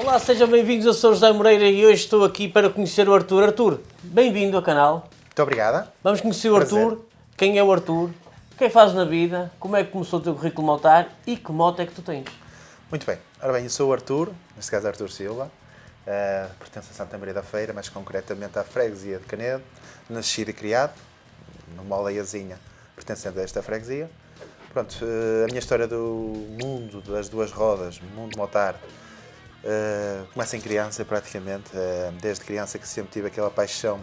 Olá, sejam bem-vindos, eu sou o José Moreira e hoje estou aqui para conhecer o Arthur. Arthur, bem-vindo ao canal. Muito obrigada. Vamos conhecer o Arthur, quem é o Arthur, o que é que faz na vida, como é que começou o teu currículo motar e que moto é que tu tens. Muito bem. Ora bem, eu sou o Arthur, neste caso Arthur Silva, pertenço a Santa Maria da Feira, mais concretamente à freguesia de Canedo, nascido e criado numa aldeiazinha pertencente a esta freguesia. Pronto, a minha história do mundo das duas rodas, mundo motar, começa em criança praticamente, desde criança que sempre tive aquela paixão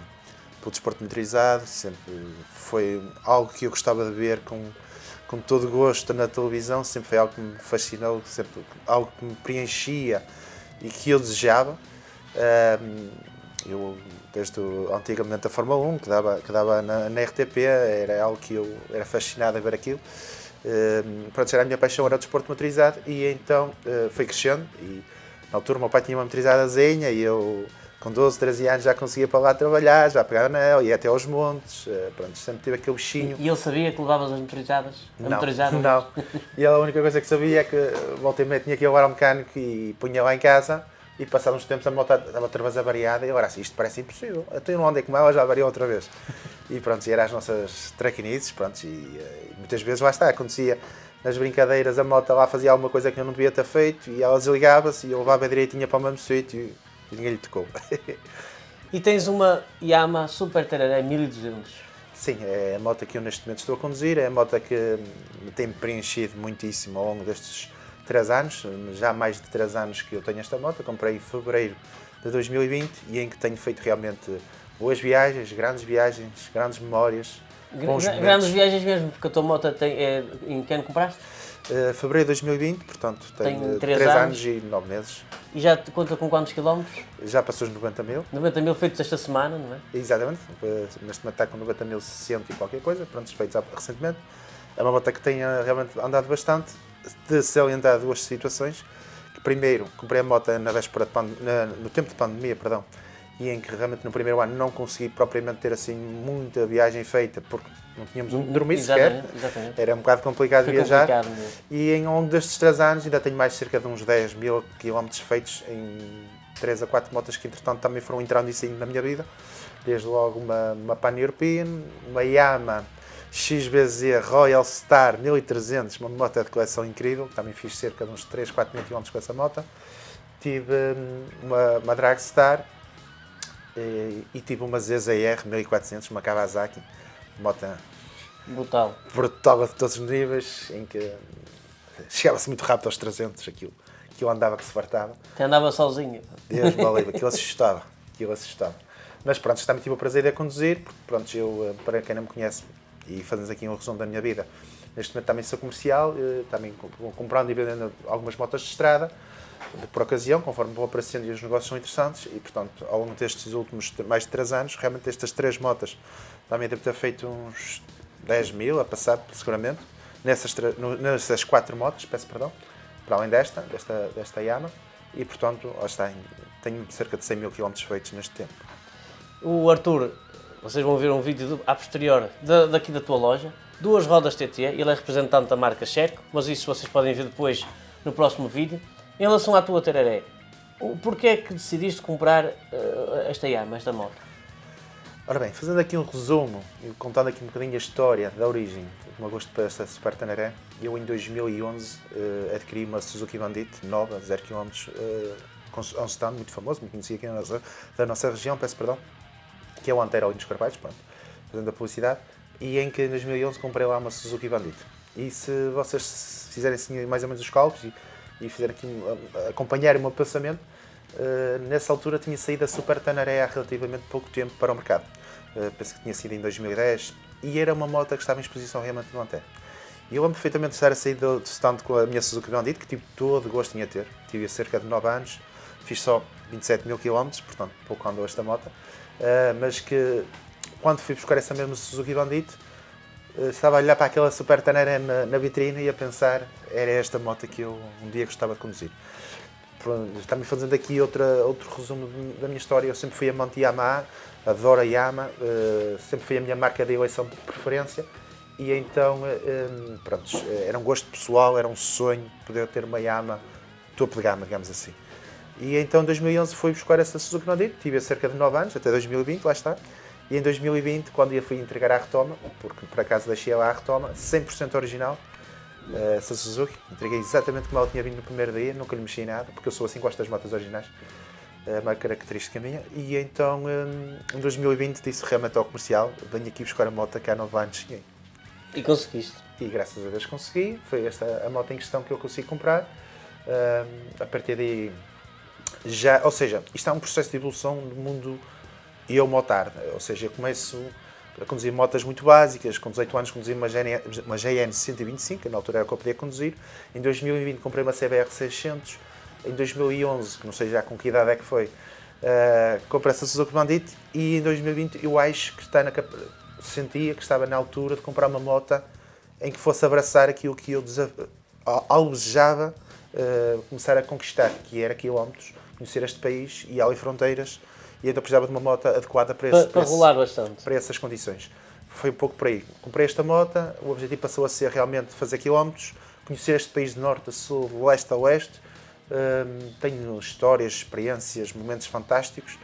pelo desporto motorizado, sempre foi algo que eu gostava de ver com todo gosto na televisão, sempre foi algo que me fascinou, sempre algo que me preenchia e que eu desejava. Eu, desde antigamente a Fórmula 1, que dava na RTP, era algo que eu era fascinado a ver aquilo. Pronto, era a minha paixão, era o desporto motorizado e então foi crescendo e na altura o meu pai tinha uma motorizadazinha e eu com 12, 13 anos já conseguia para lá trabalhar, já pegar anel, ia até aos montes, pronto, sempre tive aquele bichinho. E ele sabia que levavas as motorizadas? Não. E ele, a única coisa que sabia é que volta e meia tinha que ir levar ao mecânico e punha lá em casa e passados uns tempos a moto estava outra vez avariada e agora assim, isto parece impossível, até não andei com ela, já avariou outra vez. E pronto, e eram as nossas traquinices, pronto, e muitas vezes lá está, acontecia nas brincadeiras, a moto lá fazia alguma coisa que eu não devia ter feito e ela desligava-se e eu levava a direitinha para o mesmo sítio e ninguém lhe tocou. E tens uma Yamaha Super Tereré 1200. Sim, é a moto que eu neste momento estou a conduzir, é a moto que me tem preenchido muitíssimo ao longo destes 3 anos, já há mais de 3 anos que eu tenho esta moto, comprei em fevereiro de 2020 e em que tenho feito realmente boas viagens, grandes memórias. Grandes viagens mesmo, porque a tua moto em que ano compraste? Fevereiro de 2020, portanto tenho 3 anos e 9 meses. E já te conta com quantos quilómetros? Já passou os 90 mil. 90 mil feitos esta semana, não é? Exatamente, neste momento está com 90.100 e qualquer coisa, pronto, feitos recentemente. É uma moto que tem realmente andado bastante, de salientar duas situações. Que primeiro, comprei a moto no tempo de pandemia, e em que realmente no primeiro ano não consegui propriamente ter assim muita viagem feita, porque não tínhamos onde dormir sequer. Exatamente. Era um bocado complicado viajar. Complicado mesmo. E ao longo destes 3 anos ainda tenho mais cerca de uns 10 mil quilómetros feitos em 3 a 4 motas que entretanto também foram entrando e saindo na minha vida. Desde logo uma Pan-European, uma Yamaha XBZ Royal Star 1300, uma moto de coleção incrível, também fiz cerca de uns 3, 4 mil km com essa moto. Tive uma Dragstar e tive uma ZZR 1400, uma Kawasaki, moto brutal a todos os níveis, em que chegava-se muito rápido aos 300, aquilo andava que se fartava. Até andava sozinho. Deus me livre, aquilo assustava. Mas pronto, também tive o prazer de a conduzir, porque pronto, eu, para quem não me conhece, e fazendo aqui um resumo da minha vida, neste momento também sou comercial, também comprando e vendendo algumas motos de estrada, por ocasião, conforme vou aparecendo e os negócios são interessantes, e portanto, ao longo destes últimos mais de 3 anos, realmente estas 3 motas, também devo ter feito uns 10 mil a passar, seguramente, nessas 4 motos, peço perdão, para além desta Yamaha, e portanto, lá está, tenho cerca de 100 mil km feitos neste tempo. O Arthur, vocês vão ver um vídeo a posterior daqui da tua loja, 2 rodas TT, ele é representante da marca Sherco, mas isso vocês podem ver depois no próximo vídeo. Em relação à tua Tereré, porquê é que decidiste comprar esta Yamaha, esta moto? Ora bem, fazendo aqui um resumo e contando aqui um bocadinho a história da origem do meu gosto para esta Super Tereré, eu em 2011 adquiri uma Suzuki Bandit nova, 0 km, a um stand muito famoso, muito conhecido aqui da nossa região, peço perdão, que é o Antero dos Carvalhos, pronto, fazendo a publicidade, e em que em 2011 comprei lá uma Suzuki Bandit. E se vocês fizerem assim mais ou menos os cálculos e fizerem aqui, acompanharem o meu pensamento, nessa altura tinha saído a Super Tenere há relativamente pouco tempo para o mercado. Penso que tinha sido em 2010 e era uma moto que estava em exposição realmente no Antero. E eu lembro perfeitamente de estar a sair do stand com a minha Suzuki Bandit, que tive todo o gosto em a ter. Tive cerca de 9 anos, fiz só 27 mil km, portanto pouco andou esta moto, mas que quando fui buscar essa mesma Suzuki Bandit, estava a olhar para aquela Super Tenere na vitrine e a pensar, era esta moto que eu um dia gostava de conduzir. Também fazendo aqui outro resumo da minha história, eu sempre fui amante de Yamaha, adoro a Yamaha, sempre foi a minha marca de eleição de preferência e então, pronto, era um gosto pessoal, era um sonho poder ter uma Yamaha topo de gama, digamos assim. E então em 2011 fui buscar essa Suzuki Bandit, tive cerca de 9 anos, até 2020, lá está. E em 2020, quando eu fui entregar à retoma, porque por acaso deixei ela à retoma, 100% original, essa Suzuki, entreguei exatamente como ela tinha vindo no primeiro dia, nunca lhe mexi em nada, porque eu sou assim, gosto das motas originais, é uma característica minha. E então em 2020 disse realmente ao comercial, venho aqui buscar a moto que há 9 anos cheguei. E conseguiste? E graças a Deus consegui, foi esta a moto em questão que eu consegui comprar. A partir daí, ou seja, isto é um processo de evolução do mundo e eu motar, ou seja, eu começo a conduzir motas muito básicas, com 18 anos conduzi uma GN 125, na altura era o que eu podia conduzir, em 2020 comprei uma CBR 600, em 2011, que não sei já com que idade é que foi, comprei essa Suzuki Bandit e em 2020 eu acho que sentia que estava na altura de comprar uma moto em que fosse abraçar aquilo que eu almejava começar a conquistar, que era quilómetros, conhecer este país e além fronteiras, e então precisava de uma moto adequada para rolar bastante. Para essas condições. Foi um pouco por aí. Comprei esta moto, o objetivo passou a ser realmente fazer quilómetros, conhecer este país de norte a sul, de leste a oeste. Tenho histórias, experiências, momentos fantásticos.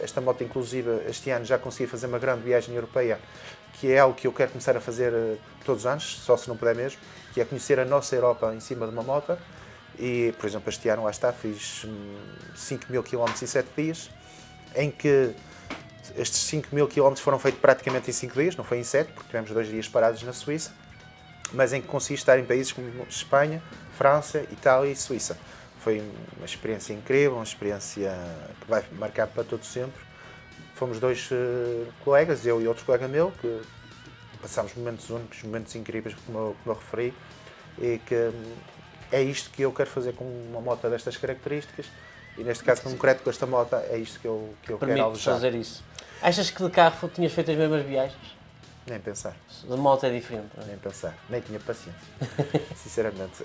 Esta moto, inclusive, este ano já consegui fazer uma grande viagem europeia, que é algo que eu quero começar a fazer todos os anos, só se não puder mesmo, que é conhecer a nossa Europa em cima de uma moto. E, por exemplo, este ano, lá está, fiz 5.000 km em 7 dias, em que estes 5.000 km foram feitos praticamente em 5 dias, não foi em 7, porque tivemos 2 dias parados na Suíça, mas em que consegui estar em países como Espanha, França, Itália e Suíça. Foi uma experiência incrível, uma experiência que vai marcar para todo sempre. Fomos 2 colegas, eu e outro colega meu, que passámos momentos únicos, momentos incríveis, como eu referi, e que é isto que eu quero fazer com uma moto destas características, e neste caso concreto com esta moto é isto que eu quero alvejar. Fazer isso. Achas que de carro tinhas feito as mesmas viagens? Nem pensar. De moto é diferente, não é? Nem pensar. Nem tinha paciência. Sinceramente.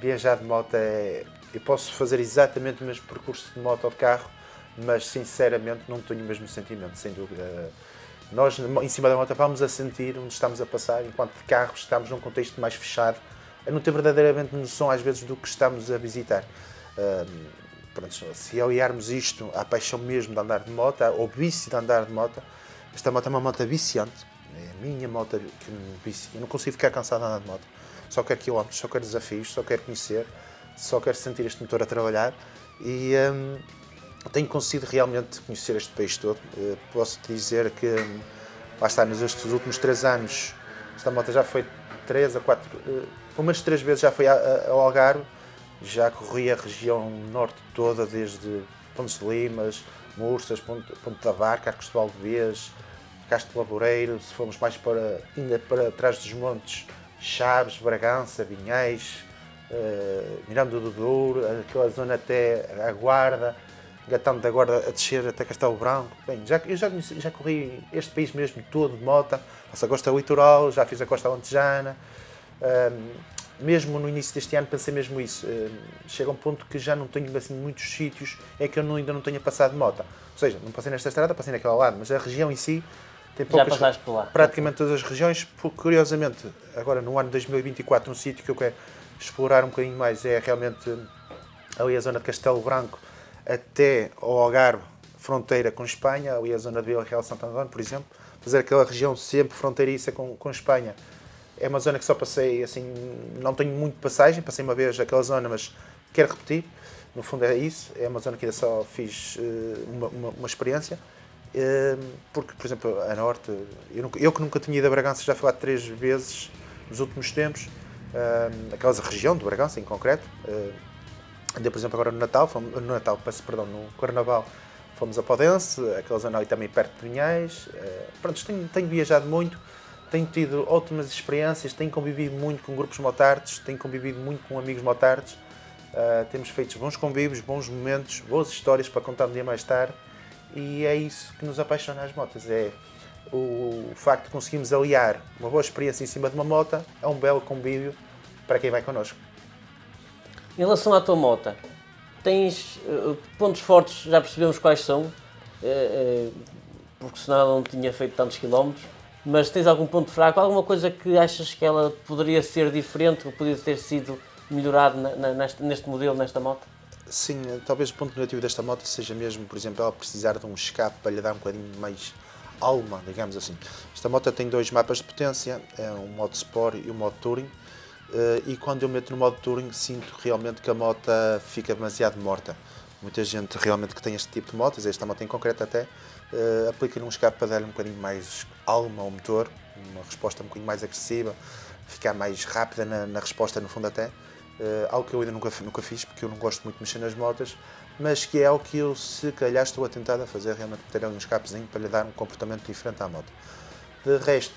Viajar de moto eu posso fazer exatamente o mesmo percurso de moto ou de carro, mas sinceramente não tenho o mesmo sentimento, sem dúvida. Nós, em cima da moto, vamos a sentir onde estamos a passar, enquanto de carro estamos num contexto mais fechado, a não ter verdadeiramente noção às vezes do que estamos a visitar. Pronto, se aliarmos isto à paixão mesmo de andar de moto, ao vício de andar de moto, esta moto é uma moto viciante, é a minha moto que me vicia. Eu não consigo ficar cansado de andar de moto, só quero quilómetros, só quero desafios, só quero conhecer, só quero sentir este motor a trabalhar e tenho conseguido realmente conhecer este país todo. Posso te dizer que, lá está, nestes últimos 3 anos, esta moto já foi 3 a 4, pelo menos 3 vezes já foi ao Algarve. Já corri a região norte toda, desde Pontes de Limas, Murças, Ponte da Barca, Arcos de Valdevez, Castro Laboreiro, se formos mais ainda para trás dos montes, Chaves, Bragança, Vinhais, Miranda do Douro, aquela zona até a Guarda, Gatão da Guarda a descer até Castelo Branco. Bem, eu já corri este país mesmo todo de moto, faço a costa litoral, já fiz a costa alentejana. Mesmo no início deste ano pensei mesmo isso, chega a um ponto que já não tenho assim muitos sítios em que eu ainda não tenha passado de moto, ou seja, não passei nesta estrada, passei naquele lado, mas a região em si tem poucas, já passaste por lá. Praticamente todas as regiões, porque curiosamente agora no ano 2024 um sítio que eu quero explorar um bocadinho mais é realmente ali a zona de Castelo Branco até ao Algarve, fronteira com Espanha, ali a zona de Vila Real de Santo Antônio, por exemplo, fazer aquela região sempre fronteiriça com Espanha. É uma zona que só passei, assim, não tenho muito passagem, passei uma vez aquela zona, mas quero repetir. No fundo é isso, é uma zona que ainda só fiz uma experiência. Porque, por exemplo, a norte, eu que nunca tinha ido a Bragança, já fui lá 3 vezes nos últimos tempos, aquela região de Bragança em concreto. Andei, por exemplo, agora no no Carnaval, fomos a Podense, aquela zona ali também perto de Vinhais. Pronto, tenho viajado muito. Tenho tido ótimas experiências, tenho convivido muito com grupos motards, tenho convivido muito com amigos motards. Temos feito bons convívios, bons momentos, boas histórias para contar um dia mais tarde. E é isso que nos apaixona às motas. É o facto de conseguirmos aliar uma boa experiência em cima de uma moto a um belo convívio para quem vai connosco. Em relação à tua moto, tens pontos fortes, já percebemos quais são, porque senão ela não tinha feito tantos quilómetros. Mas tens algum ponto fraco, alguma coisa que achas que ela poderia ser diferente, ou poderia ter sido melhorado neste modelo, nesta moto? Sim, talvez o ponto negativo desta moto seja mesmo, por exemplo, ela precisar de um escape para lhe dar um bocadinho mais alma, digamos assim. Esta moto tem 2 mapas de potência, é um modo Sport e um modo Touring, e quando eu meto no modo Touring sinto realmente que a moto fica demasiado morta. Muita gente realmente que tem este tipo de motos, esta moto em concreto até, aplica-lhe um escape para dar-lhe um bocadinho mais alma ao motor, uma resposta um bocadinho mais agressiva, ficar mais rápida na resposta no fundo até. Algo que eu ainda nunca fiz, porque eu não gosto muito de mexer nas motas, mas que é algo que eu, se calhar, estou a tentar a fazer, realmente ter um escapezinho para lhe dar um comportamento diferente à moto. De resto,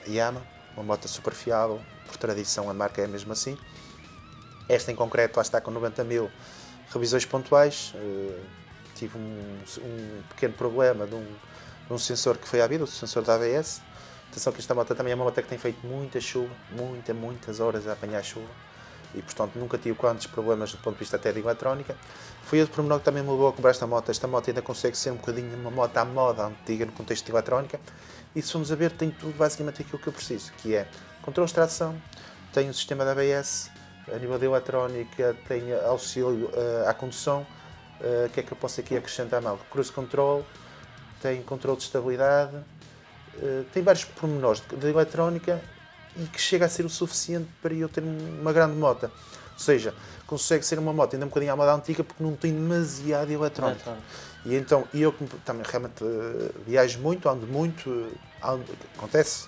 a Yamaha, uma moto super fiável, por tradição a marca é mesmo assim. Esta em concreto, lá está com 90 mil revisões pontuais. Tive um pequeno problema de um sensor que foi à vida, o sensor da ABS. Atenção que esta moto também é uma moto que tem feito muita chuva, muitas horas a apanhar chuva. E, portanto, nunca tive quantos problemas do ponto de vista até de eletrónica. Foi outro pormenor que também me levou a comprar esta moto. Esta moto ainda consegue ser um bocadinho uma moto à moda antiga no contexto de eletrónica. E se formos a ver, tem tudo basicamente aquilo que eu preciso, que é controle de tração, tem o sistema da ABS, a nível de eletrónica, tem auxílio à condução. O que é que eu posso aqui acrescentar mal? Cruise control, tem controle de estabilidade, tem vários pormenores de eletrónica e que chega a ser o suficiente para eu ter uma grande moto. Ou seja, consegue ser uma moto ainda um bocadinho à moda antiga porque não tem demasiada eletrónica. E então, eu também realmente viajo muito, ando muito, acontece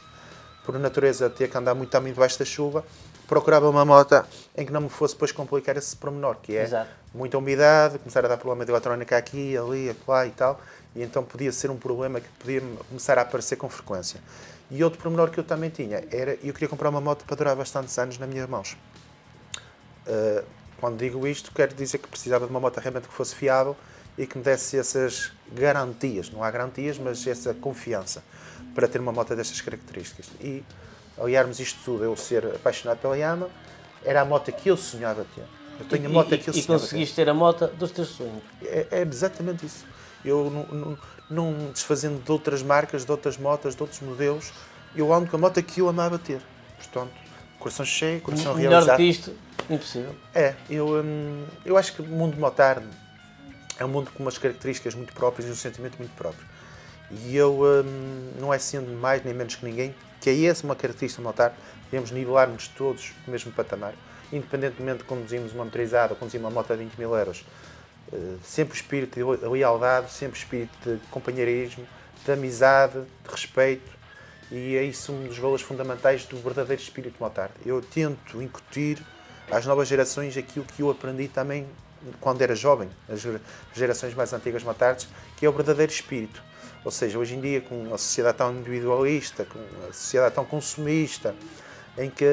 por natureza ter que andar muito também debaixo da chuva, procurava uma moto em que não me fosse depois complicar esse pormenor, que é Exato. muita umidade, começar a dar problema de eletrónica aqui, ali, acolá e tal, e então podia ser um problema que podia começar a aparecer com frequência. E outro pormenor que eu também tinha era, eu queria comprar uma moto para durar bastantes anos nas minhas mãos. Quando digo isto, quero dizer que precisava de uma moto realmente que fosse fiável e que me desse essas garantias, não há garantias, mas essa confiança para ter uma moto destas características. E, aliarmos isto tudo, eu ser apaixonado pela Yamaha, era a moto que eu sonhava ter. Eu tenho a moto que eu sonhava ter. E conseguiste ter a moto dos teus sonhos. É exatamente isso. Eu não desfazendo de outras marcas, de outras motas, de outros modelos, eu ando com a moto que eu amava ter. Portanto, coração cheio, coração realizado. Melhor do que isto, impossível. Eu acho que o mundo motar é um mundo com umas características muito próprias e um sentimento muito próprio. E eu, não é sendo mais nem menos que ninguém, que é essa uma característica de motar, devemos nivelar-nos todos no mesmo patamar, independentemente de conduzirmos uma motorizada ou conduzir uma moto a 20 mil euros. Sempre o espírito de lealdade, sempre o espírito de companheirismo, de amizade, de respeito, e é isso um dos valores fundamentais do verdadeiro espírito de motar. Eu tento incutir às novas gerações aquilo que eu aprendi também quando era jovem, as gerações mais antigas motards, que é o verdadeiro espírito. Ou seja, hoje em dia, com uma sociedade tão individualista, com uma sociedade tão consumista, em que,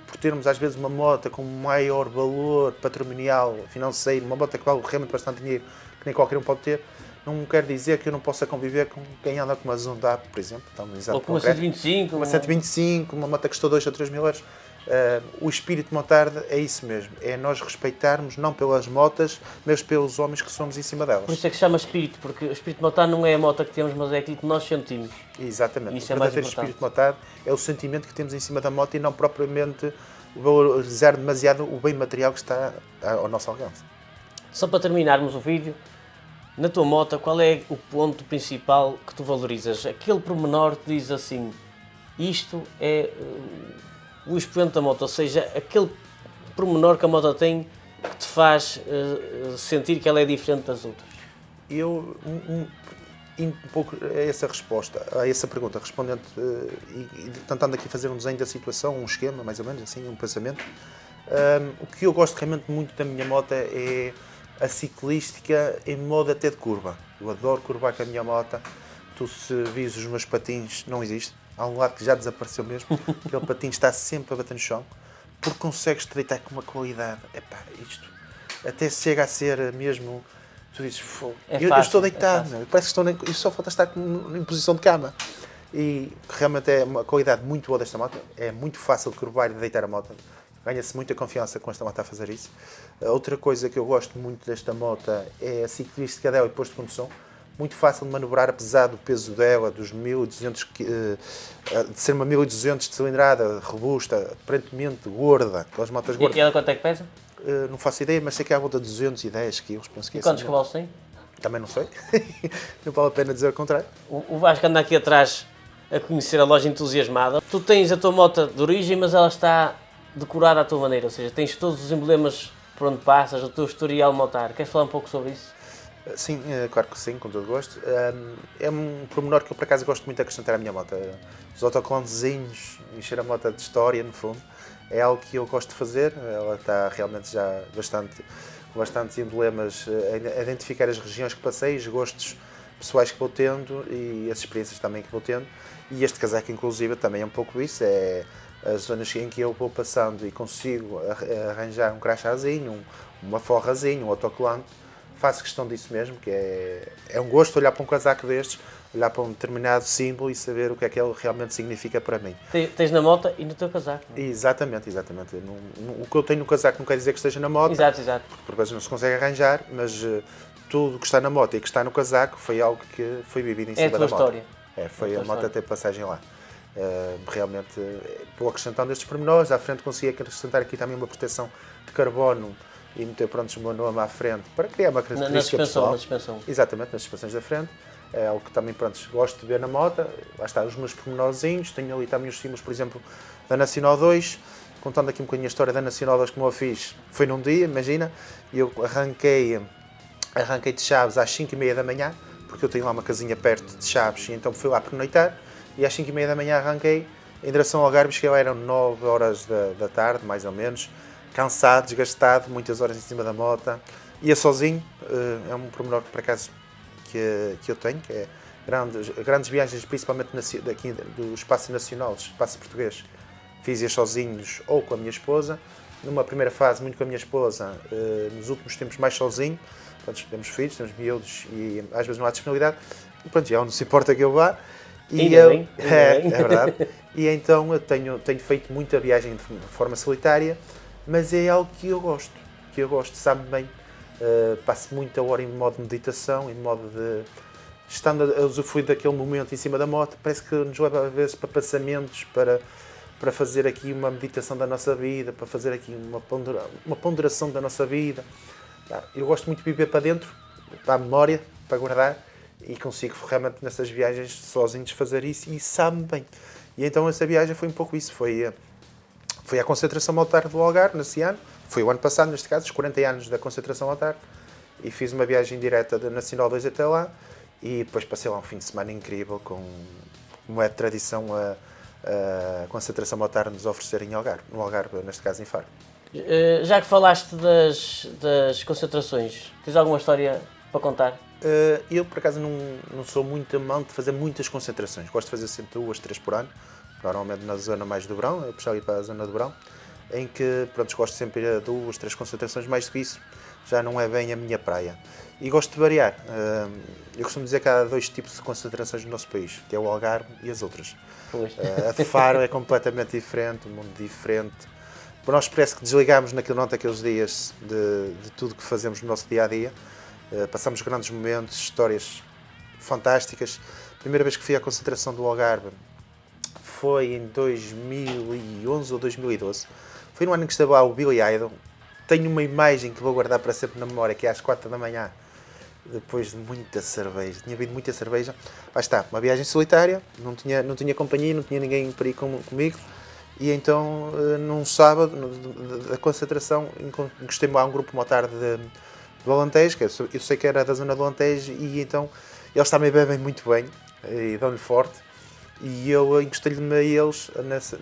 por termos às vezes uma moto com maior valor patrimonial, financeiro, uma moto que vale realmente bastante dinheiro, que nem qualquer um pode ter, não quer dizer que eu não possa conviver com quem anda com uma Zonda, por exemplo, ou com uma 125. Uma 125, uma moto que custou 2 ou 3 mil euros. O espírito de motard é isso mesmo, é nós respeitarmos não pelas motas, mas pelos homens que somos em cima delas. Por isso é que se chama espírito, porque o espírito de motar não é a moto que temos, mas é aquilo que nós sentimos. Exatamente, Isso o verdadeiro espírito de motard é o sentimento que temos em cima da moto e não propriamente valorizar demasiado o bem material que está ao nosso alcance. Só para terminarmos o vídeo, na tua moto, qual é o ponto principal que tu valorizas? Aquele pormenor que diz assim, isto é o expoente da moto, ou seja, aquele pormenor que a moto tem que te faz sentir que ela é diferente das outras. Eu, um pouco a essa resposta, a essa pergunta, respondendo e tentando aqui fazer um desenho da situação, um esquema, mais ou menos, assim, um pensamento, o que eu gosto realmente muito da minha moto é a ciclística em modo até de curva. Eu adoro curvar com a minha moto. Tu, se vis os meus patins, não existe. Há um lado que já desapareceu mesmo. Aquele patinho está sempre a bater no chão. Porque consegues te deitar com uma qualidade. Epá, isto até chega a ser mesmo... Tu dizes, eu estou deitado, parece que isto só falta estar em posição de cama. E realmente é uma qualidade muito boa desta moto. É muito fácil de curvar e de deitar a moto. Ganha-se muita confiança com esta moto a fazer isso. Outra coisa que eu gosto muito desta moto é a ciclística dela e posto de condução. Muito fácil de manobrar, apesar do peso dela, dos 1200, de ser uma 1200 de cilindrada, robusta, aparentemente gorda, aquelas motas gordas. E ela quanto é que pesa? não faço ideia, mas sei que é à volta de 210 quilos, penso que E é quantos assim. cavalos tem? Também não sei. Não vale a pena dizer o contrário. O Vasco anda aqui atrás a conhecer a loja entusiasmada. Tu tens a tua moto de origem, mas ela está decorada à tua maneira, ou seja, tens todos os emblemas por onde passas, o teu historial motar. Queres falar um pouco sobre isso? Sim, claro que sim, com todo gosto. É um pormenor que eu por acaso gosto muito de acrescentar à minha moto. Os autocolantezinhos, encher a moto de história, no fundo, é algo que eu gosto de fazer. Ela está realmente já com bastantes emblemas a identificar as regiões que passei, os gostos pessoais que vou tendo e as experiências também que vou tendo. E este casaco, inclusive, também é um pouco isso. É as zonas em que eu vou passando e consigo arranjar um crachazinho, uma forrazinha, um autocolante. Faço questão disso mesmo, que é um gosto olhar para um casaco destes, olhar para um determinado símbolo e saber o que é que ele realmente significa para mim. Tens na moto e no teu casaco. Não é? Exatamente. O que eu tenho no casaco não quer dizer que esteja na moto, Exato. porque por vezes não se consegue arranjar, mas tudo que está na moto e que está no casaco foi algo que foi vivido em É a cima tua da moto. história. Foi a a tua moto a história. ter passagem lá. Realmente vou acrescentando estes pormenores. À frente consegui acrescentar aqui também uma proteção de carbono e meter pronto, o meu nome à frente para criar uma característica pessoal. Na suspensão. Exatamente, nas suspensões da frente. É algo que também pronto, gosto de ver na moto. Lá está, os meus pormenorzinhos. Tenho ali também os símbolos, por exemplo, da Nacional 2. Contando aqui um bocadinho a história da Nacional 2, como eu fiz, foi num dia, imagina. Eu arranquei de Chaves às 5h30 da manhã, porque eu tenho lá uma casinha perto de Chaves, e então fui lá pernoitar. E às 5h30 da manhã arranquei em direção ao Algarve, cheguei lá, eram 9 horas da tarde, mais ou menos. Cansado, desgastado, muitas horas em cima da moto. Ia sozinho, é um pormenor que por acaso que eu tenho, que é grandes viagens, principalmente daqui do espaço nacional, do espaço português. Fiz-as sozinhos ou com a minha esposa. Numa primeira fase, muito com a minha esposa, nos últimos tempos mais sozinho. Portanto, temos filhos, temos miúdos e às vezes não há disponibilidade. E pronto, já não se importa que eu vá. Ainda bem. É verdade. E então eu tenho feito muita viagem de forma solitária, mas é algo que eu gosto, sabe bem. Passo muita hora em modo de meditação, em modo de... Estando a usufruir daquele momento em cima da moto, parece que nos leva às vezes para pensamentos, para fazer aqui uma meditação da nossa vida, para fazer aqui uma ponderação da nossa vida. Eu gosto muito de viver para dentro, para a memória, para guardar, e consigo realmente nessas viagens sozinhos fazer isso e sabe bem. E então essa viagem foi um pouco isso, foi à concentração motar do Algarve nesse ano, foi o ano passado neste caso, os 40 anos da concentração motar, e fiz uma viagem direta da Nacional 2 até lá, e depois passei lá um fim de semana incrível, como é de tradição a concentração motar nos oferecer em Algarve, no Algarve, neste caso em Faro. Já que falaste das concentrações, tens alguma história para contar? Eu, por acaso, não sou muito amante de fazer muitas concentrações. Gosto de fazer sempre 2, 3 por ano, normalmente na zona mais do verão, eu puxava ir para a zona do verão, em que pronto, gosto sempre de ir a 2, 3 concentrações, mais do que isso já não é bem a minha praia. E gosto de variar. Eu costumo dizer que há 2 tipos de concentrações no nosso país, que é o Algarve e as outras. A de Faro é completamente diferente, um mundo diferente. Por nós parece que desligamos naqueles dias de tudo que fazemos no nosso dia-a-dia. Passamos grandes momentos, histórias fantásticas. A primeira vez que fui à concentração do Algarve foi em 2011 ou 2012. Foi no ano em que estava lá o Billy Idol. Tenho uma imagem que vou guardar para sempre na memória, que é às 4 da manhã, depois de muita cerveja. Tinha bebido muita cerveja. Lá está, uma viagem solitária, não tinha companhia, não tinha ninguém para ir comigo. E então, num sábado, da concentração, encostei-me lá a um grupo motar do Alentejo, que eu sei que era da zona do Alentejo, e então eles também bebem muito bem e dão-lhe forte. E eu encostei-me a eles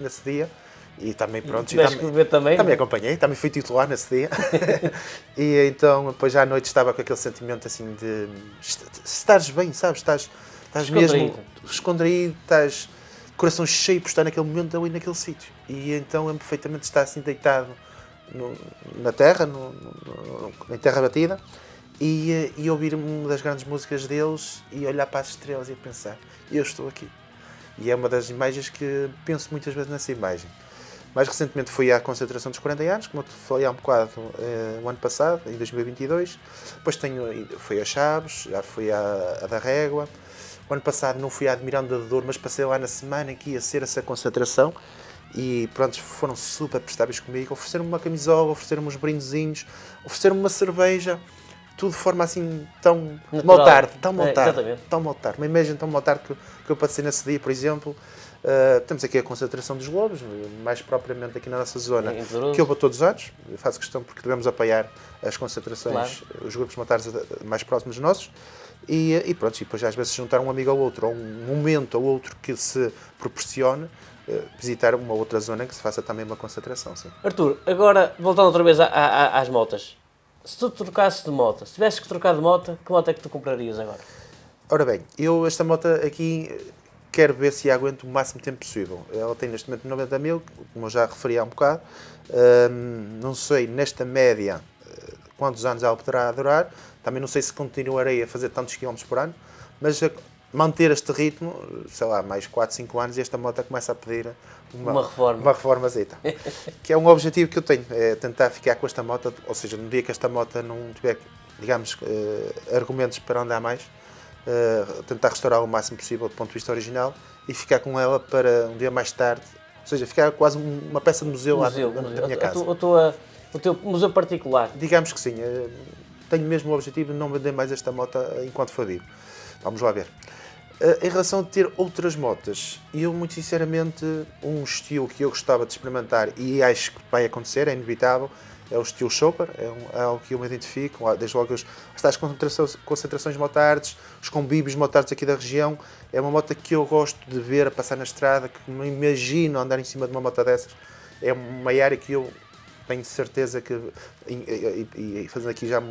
nesse dia. E também, pronto, também acompanhei, também fui titular nesse dia. E então, depois à noite estava com aquele sentimento assim de estares bem, sabes? Estás mesmo descontraído, estás coração cheio por estar naquele momento ali naquele sítio. E então é perfeitamente estar assim deitado na terra, em terra batida, e ouvir uma das grandes músicas deles e olhar para as estrelas e pensar, eu estou aqui. E é uma das imagens que penso muitas vezes nessa imagem. Mais recentemente fui à concentração dos 40 anos, como eu falei há um bocado, o ano passado, em 2022. Depois fui a Chaves, já fui à da Régua. O ano passado não fui à de Miranda do Douro, mas passei lá na semana que ia ser essa concentração. e pronto, foram super prestáveis comigo, ofereceram-me uma camisola, ofereceram-me uns brindezinhos, ofereceram-me uma cerveja, tudo de forma assim tão Natural. tão motard, Exatamente. tão motard. Uma imagem tão motard que eu passei nesse dia, por exemplo. Temos aqui a concentração dos Lobos, mais propriamente aqui na nossa zona, Em Douros. que eu vou todos os anos, faço questão porque devemos apoiar as concentrações, Claro. os grupos motards mais próximos nossos, e pronto, e depois às vezes se juntar um amigo ao outro, ou um momento ao outro que se proporcione, visitar uma outra zona que se faça também uma concentração, sim. Artur, agora voltando outra vez às motas. Se tu trocasses de moto, se tivesses que trocar de moto, que moto é que tu comprarias agora? Ora bem, eu esta moto aqui quero ver se a aguento o máximo tempo possível. Ela tem neste momento 90 mil, como eu já referi há um bocado. Não sei, nesta média, quantos anos ela poderá durar. Também não sei se continuarei a fazer tantos quilómetros por ano, mas a manter este ritmo, sei lá, mais 4, 5 anos, e esta moto começa a pedir Uma reforma. uma reformazita. Que é um objetivo que eu tenho, é tentar ficar com esta moto, ou seja, no dia que esta moto não tiver, digamos, argumentos para andar mais, tentar restaurar o máximo possível do ponto de vista original e ficar com ela para um dia mais tarde, ou seja, ficar quase uma peça de museu, lá na minha casa. O teu museu particular. Digamos que sim, tenho mesmo o objetivo de não vender mais esta moto enquanto for vivo. Vamos lá ver. Em relação a ter outras motas, eu muito sinceramente, um estilo que eu gostava de experimentar e acho que vai acontecer, é inevitável, é o estilo Chopper, é algo que eu me identifico, desde logo as concentrações motards, os convívios motards aqui da região, é uma moto que eu gosto de ver a passar na estrada, que me imagino andar em cima de uma moto dessas, é uma área que eu tenho certeza que, e fazendo aqui já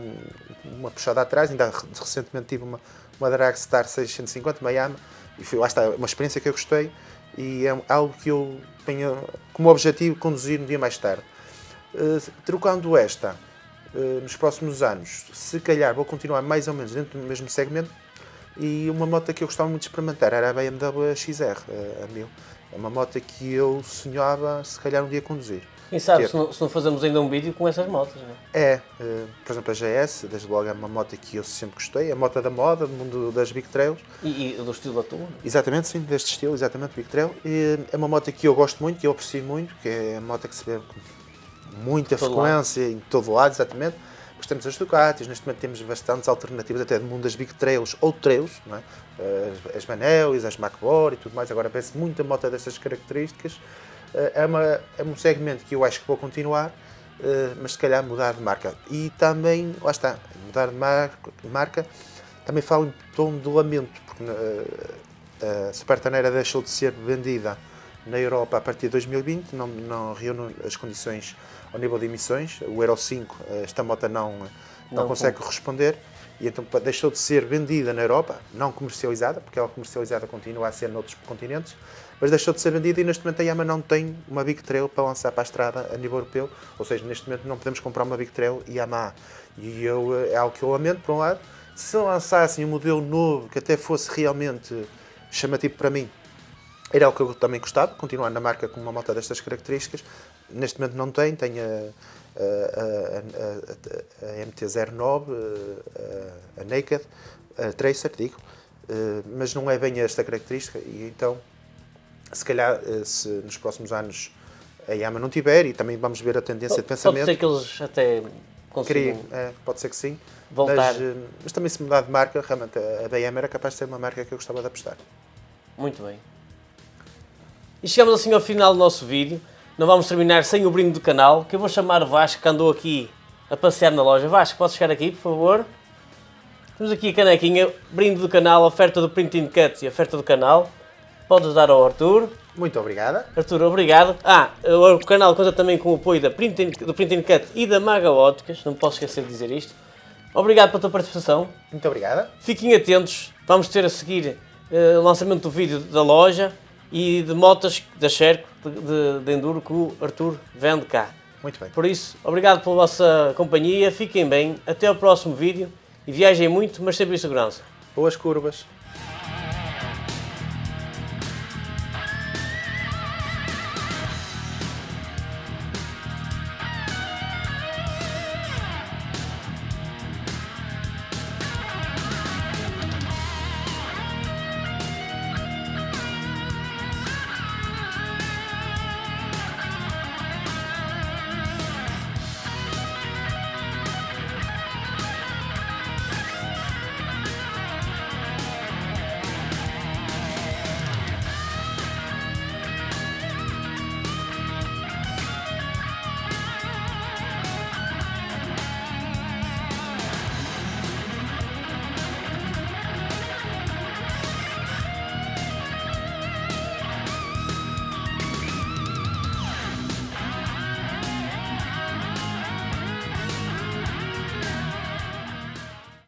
uma puxada atrás, ainda recentemente tive uma Dragstar 650 Miami, e foi, lá está, uma experiência que eu gostei, e é algo que eu tenho como objetivo conduzir um dia mais tarde. Trocando esta, nos próximos anos, se calhar vou continuar mais ou menos dentro do mesmo segmento, e uma moto que eu gostava muito de experimentar era a BMW XR, a 1000. É uma moto que eu sonhava, se calhar, um dia conduzir. Quem sabe se não fazemos ainda um vídeo com essas motos, não é? Por exemplo, a GS, desde logo é uma moto que eu sempre gostei, a moto da moda, do mundo das Big Trails. E do estilo da tua? Exatamente, sim, deste estilo, exatamente, Big Trail. E é uma moto que eu gosto muito, que eu aprecio muito, que é a moto que se vê com muita frequência, em todo lado, exatamente. Depois temos as Ducatis, neste momento temos bastantes alternativas até do mundo das Big Trails ou Trails, não é? As Manelis, as Macbor e tudo mais, agora parece muita moto destas características. É um segmento que eu acho que vou continuar, mas se calhar mudar de marca. E também, lá está, mudar de marca, também falo em tom de lamento, porque a Super Tenere deixou de ser vendida na Europa a partir de 2020, não reúne as condições ao nível de emissões, o Euro 5, esta moto não consegue corresponder, e então deixou de ser vendida na Europa, não comercializada, porque ela comercializada continua a ser noutros continentes, mas deixou de ser vendida e neste momento a Yamaha não tem uma Big Trail para lançar para a estrada a nível europeu, ou seja, neste momento não podemos comprar uma Big Trail Yamaha. E é algo que eu lamento, por um lado. Se lançassem um modelo novo que até fosse realmente chamativo para mim, era algo que eu também gostava, continuar na marca com uma moto destas características. Neste momento não tem a MT-09, a Naked, a Tracer, digo, mas não é bem esta característica, e então se calhar, se nos próximos anos a Yamaha não tiver, e também vamos ver a tendência de pensamento. Pode ser que eles até consigam pode ser que sim, voltar. Mas também se mudar de marca, realmente a BM era capaz de ser uma marca que eu gostava de apostar. Muito bem. E chegamos assim ao final do nosso vídeo. Não vamos terminar sem o brinde do canal, que eu vou chamar o Vasco, que andou aqui a passear na loja. Vasco, podes chegar aqui, por favor? Temos aqui a canequinha, brinde do canal, oferta do Printing Cut e oferta do canal. Podes dar ao Artur. Muito obrigada. Artur, obrigado. O canal conta também com o apoio do Printing Cut e da Maga Óticas, não posso esquecer de dizer isto. Obrigado pela tua participação. Muito obrigada. Fiquem atentos, vamos ter a seguir o lançamento do vídeo da loja e de motas da Sherco, de Enduro, que o Artur vende cá. Muito bem. Por isso, obrigado pela vossa companhia, fiquem bem, até ao próximo vídeo e viajem muito, mas sempre em segurança. Boas curvas.